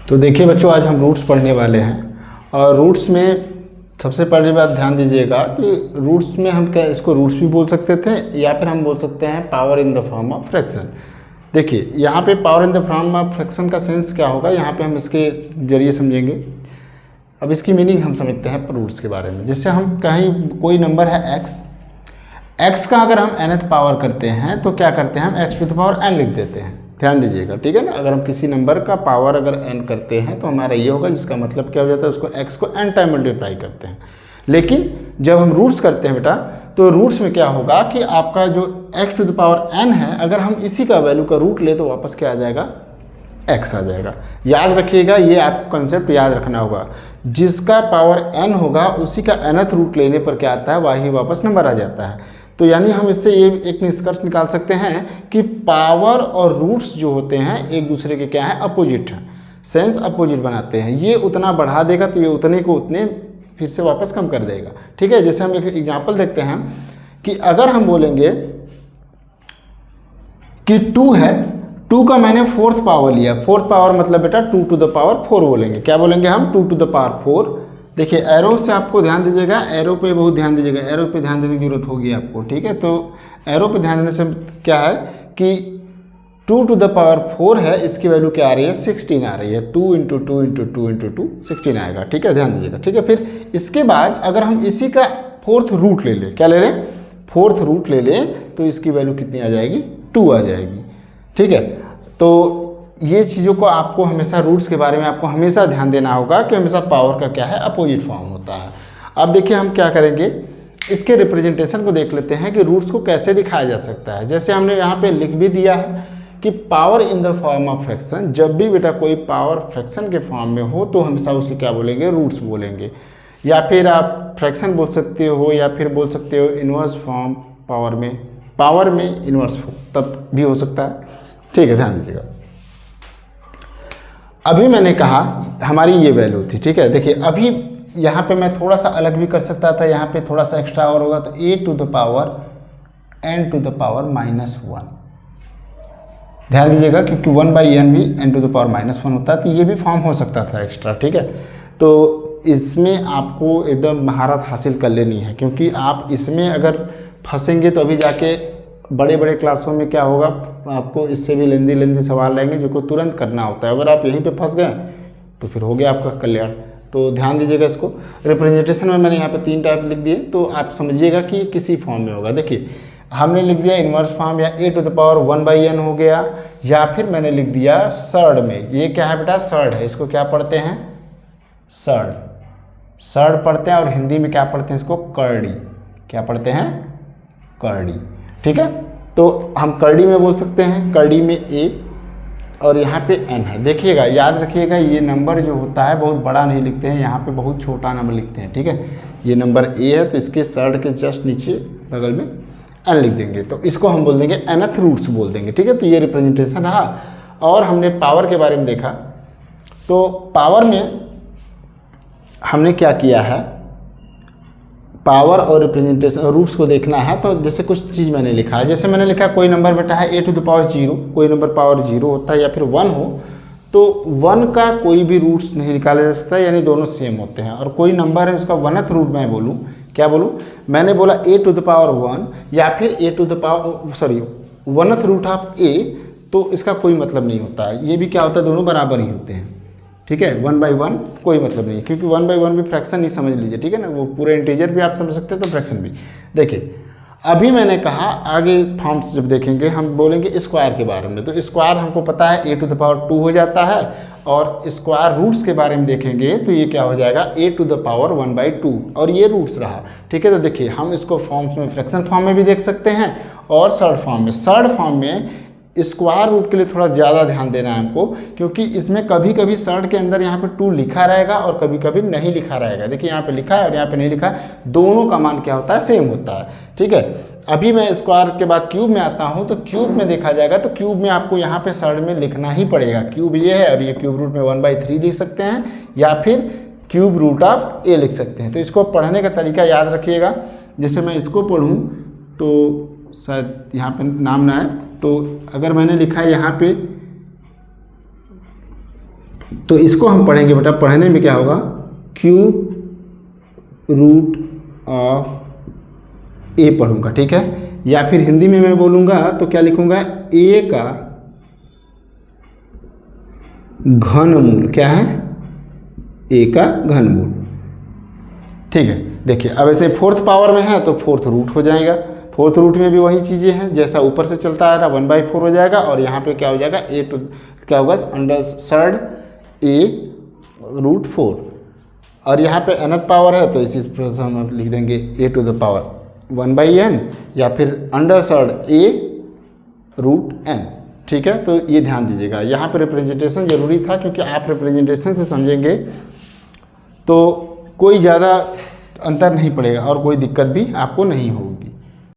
तो देखिए बच्चों, आज हम रूट्स पढ़ने वाले हैं और रूट्स में सबसे पहली बात ध्यान दीजिएगा कि रूट्स में हम क्या इसको रूट्स भी बोल सकते थे या फिर हम बोल सकते हैं power in the form of fraction. देखिए यहाँ पे power in the form of fraction का सेंस क्या होगा, यहाँ पे हम इसके जरिए समझेंगे। अब इसकी मीनिंग हम समझते हैं रूट्स के बारे में। जैसे हम कहीं कोई नंबर है एक्स का अगर हम nth पावर करते हैं तो क्या करते हैं, हम x to the power n लिख देते हैं। ध्यान दीजिएगा, ठीक है ना। अगर हम किसी नंबर का पावर अगर n करते हैं तो हमारा ये होगा, जिसका मतलब क्या हो जाता है, उसको x को n टाइम मल्टीप्लाई करते हैं। लेकिन जब हम रूट्स करते हैं बेटा, तो रूट्स में क्या होगा कि आपका जो x to the power n है, अगर हम इसी का वैल्यू का रूट ले तो वापस क्या आ जाएगा, x आ जाएगा। याद रखिएगा, ये आपको कंसेप्ट याद रखना होगा। जिसका पावर n होगा उसी का nth रूट लेने पर क्या आता है, वही वापस नंबर आ जाता है। तो यानी हम इससे ये एक निष्कर्ष निकाल सकते हैं कि पावर और रूट्स जो होते हैं एक दूसरे के क्या है, अपोजिट हैं, सेंस अपोजिट बनाते हैं। ये उतना बढ़ा देगा तो ये उतने को उतने फिर से वापस कम कर देगा, ठीक है। जैसे हम एक एग्जांपल देखते हैं कि अगर हम बोलेंगे कि 2 है, 2 का मैंने फोर्थ पावर लिया। फोर्थ पावर मतलब बेटा 2 टू द पावर 4 बोलेंगे। क्या बोलेंगे हम, 2 टू द पावर 4। देखिए एरो से आपको ध्यान दीजिएगा, एरो पे बहुत ध्यान दीजिएगा, एरो पे ध्यान देने की जरूरत होगी आपको, ठीक है। तो एरो पे ध्यान देने से क्या है कि 2 टू द पावर 4 है, इसकी वैल्यू क्या आ रही है, 16 आ रही है। 2 इंटू 2 इंटू 2 इंटू 2 16 आएगा, ठीक है, ध्यान दीजिएगा, ठीक है। फिर इसके बाद अगर हम इसी का फोर्थ रूट ले लें, क्या ले लें, फोर्थ रूट ले लें, तो इसकी वैल्यू कितनी आ जाएगी, 2 आ जाएगी, ठीक है। तो ये चीज़ों को आपको हमेशा रूट्स के बारे में आपको हमेशा ध्यान देना होगा कि हमेशा पावर का क्या है, अपोजिट फॉर्म होता है। अब देखिए हम क्या करेंगे, इसके रिप्रेजेंटेशन को देख लेते हैं कि रूट्स को कैसे दिखाया जा सकता है। जैसे हमने यहाँ पे लिख भी दिया है कि power in the form of fraction. जब भी बेटा कोई पावर फ्रैक्शन के फॉर्म में हो तो हमेशा उसे क्या बोलेंगे, रूट्स बोलेंगे। या फिर आप फ्रैक्शन बोल सकते हो या फिर बोल सकते हो इन्वर्स फॉर्म पावर में इन्वर्स तब भी हो सकता है, ठीक है, ध्यान दीजिएगा। अभी मैंने कहा हमारी ये वैल्यू थी, ठीक है। देखिए अभी यहाँ पे मैं थोड़ा सा अलग भी कर सकता था, यहाँ पे थोड़ा सा एक्स्ट्रा और होगा तो a to the power n to the power -1। ध्यान दीजिएगा क्योंकि 1/n भी n टू द पावर -1 होता है, तो ये भी फॉर्म हो सकता था एक्स्ट्रा, ठीक है। तो इसमें आपको एकदम महारत हासिल कर लेनी है, क्योंकि आप इसमें अगर फंसेंगे तो अभी जाके बड़े बड़े क्लासों में क्या होगा, आपको इससे भी लेंदी सवाल रहेंगे जो को तुरंत करना होता है। अगर आप यहीं पे फंस गए तो फिर हो गया आपका कल्याण। तो ध्यान दीजिएगा इसको। रिप्रेजेंटेशन में मैंने यहाँ पे 3 टाइप लिख दिए, तो आप समझिएगा कि किसी फॉर्म में होगा। देखिए हमने लिख दिया इन्वर्स फॉर्म, या a to the power 1/n हो गया, या फिर मैंने लिख दिया सर्ड में। ये क्या है बेटा, सर्ड है। इसको क्या पढ़ते हैं, सर्ड पढ़ते हैं, और हिंदी में क्या पढ़ते हैं इसको, करड़ी। क्या पढ़ते हैं, करड़ी, ठीक है। तो हम करड़ी में बोल सकते हैं, करड़ी में a और यहाँ पे n है। देखिएगा, याद रखिएगा, ये नंबर जो होता है बहुत बड़ा नहीं लिखते हैं, यहाँ पे बहुत छोटा नंबर लिखते हैं, ठीक है। ये नंबर a है तो इसके सर्ड के जस्ट नीचे बगल में n लिख देंगे, तो इसको हम बोल देंगे nth रूट्स बोल देंगे, ठीक है। तो ये रिप्रेजेंटेशन रहा। और हमने पावर के बारे में देखा, तो पावर में हमने क्या किया है, पावर और रिप्रेजेंटेशन रूट्स को देखना है। तो जैसे कुछ चीज़ मैंने लिखा है, जैसे मैंने लिखा कोई नंबर बेटा है a टू द पावर 0, कोई नंबर पावर 0 होता है या फिर 1 हो, तो 1 का कोई भी रूट्स नहीं निकाला जा सकता, यानी दोनों सेम होते हैं। और कोई नंबर है उसका 1th रूट मैं बोलूँ, क्या बोलूँ, मैंने बोला a टू द पावर 1 या फिर a to the power 1th root of a, तो इसका कोई मतलब नहीं होता है। ये भी क्या होता है, दोनों बराबर ही होते हैं, ठीक है। 1/1 कोई मतलब नहीं, क्योंकि 1/1 भी फ्रैक्शन ही समझ लीजिए, ठीक है ना। वो पूरे इंटीजर भी आप समझ सकते हैं, तो फ्रैक्शन भी। देखिए अभी मैंने कहा आगे फॉर्म्स जब देखेंगे हम बोलेंगे स्क्वायर के बारे में। तो स्क्वायर हमको पता है a टू द पावर 2 हो जाता है, और स्क्वायर रूट्स के बारे में देखेंगे तो ये क्या हो जाएगा, a टू द पावर 1/2, और ये रूट्स रहा, ठीक है। तो देखिए हम इसको फॉर्म्स में फ्रैक्शन फॉर्म में भी देख सकते हैं और सर्ड फॉर्म में स्क्वायर रूट के लिए थोड़ा ज़्यादा ध्यान देना है हमको, क्योंकि इसमें कभी कभी सर्ड के अंदर यहाँ पे 2 लिखा रहेगा और कभी कभी नहीं लिखा रहेगा। देखिए यहाँ पे लिखा है और यहाँ पे नहीं लिखा है, दोनों का मान क्या होता है, सेम होता है, ठीक है। अभी मैं स्क्वायर के बाद क्यूब में आता हूँ, तो क्यूब में देखा जाएगा तो क्यूब में आपको यहाँ पे सर्ड में लिखना ही पड़ेगा। क्यूब ये है और ये क्यूब रूट में 1/3 लिख सकते हैं, या फिर क्यूब रूट ऑफ a लिख सकते हैं। तो इसको पढ़ने का तरीका याद रखिएगा। जैसे मैं इसको पढ़ूँ तो शायद यहाँ पे नाम ना आए, तो अगर मैंने लिखा है यहाँ पे तो इसको हम पढ़ेंगे बेटा, पढ़ने में क्या होगा, क्यू रूट ऑफ ए पढ़ूंगा, ठीक है। या फिर हिंदी में मैं बोलूँगा तो क्या लिखूँगा, ए का घनमूल, क्या है, ए का घनमूल, ठीक है। देखिए अब ऐसे फोर्थ पावर में है तो फोर्थ रूट हो जाएगा, फोर्थ रूट में भी वही चीज़ें हैं, जैसा ऊपर से चलता आ रहा 1/4 हो जाएगा, और यहाँ पे क्या हो जाएगा, ए टू क्या होगा, अंडर सर्ड ए रूट 4, और यहाँ पे nth पावर है तो इसी तरह से हम लिख देंगे ए टू द पावर 1/n, या फिर अंडर सर्ड ए रूट n, ठीक है। तो ये ध्यान दीजिएगा, यहाँ पे रिप्रेजेंटेशन जरूरी था, क्योंकि आप रिप्रेजेंटेशन से समझेंगे तो कोई ज़्यादा अंतर नहीं पड़ेगा और कोई दिक्कत भी आपको नहीं होगी।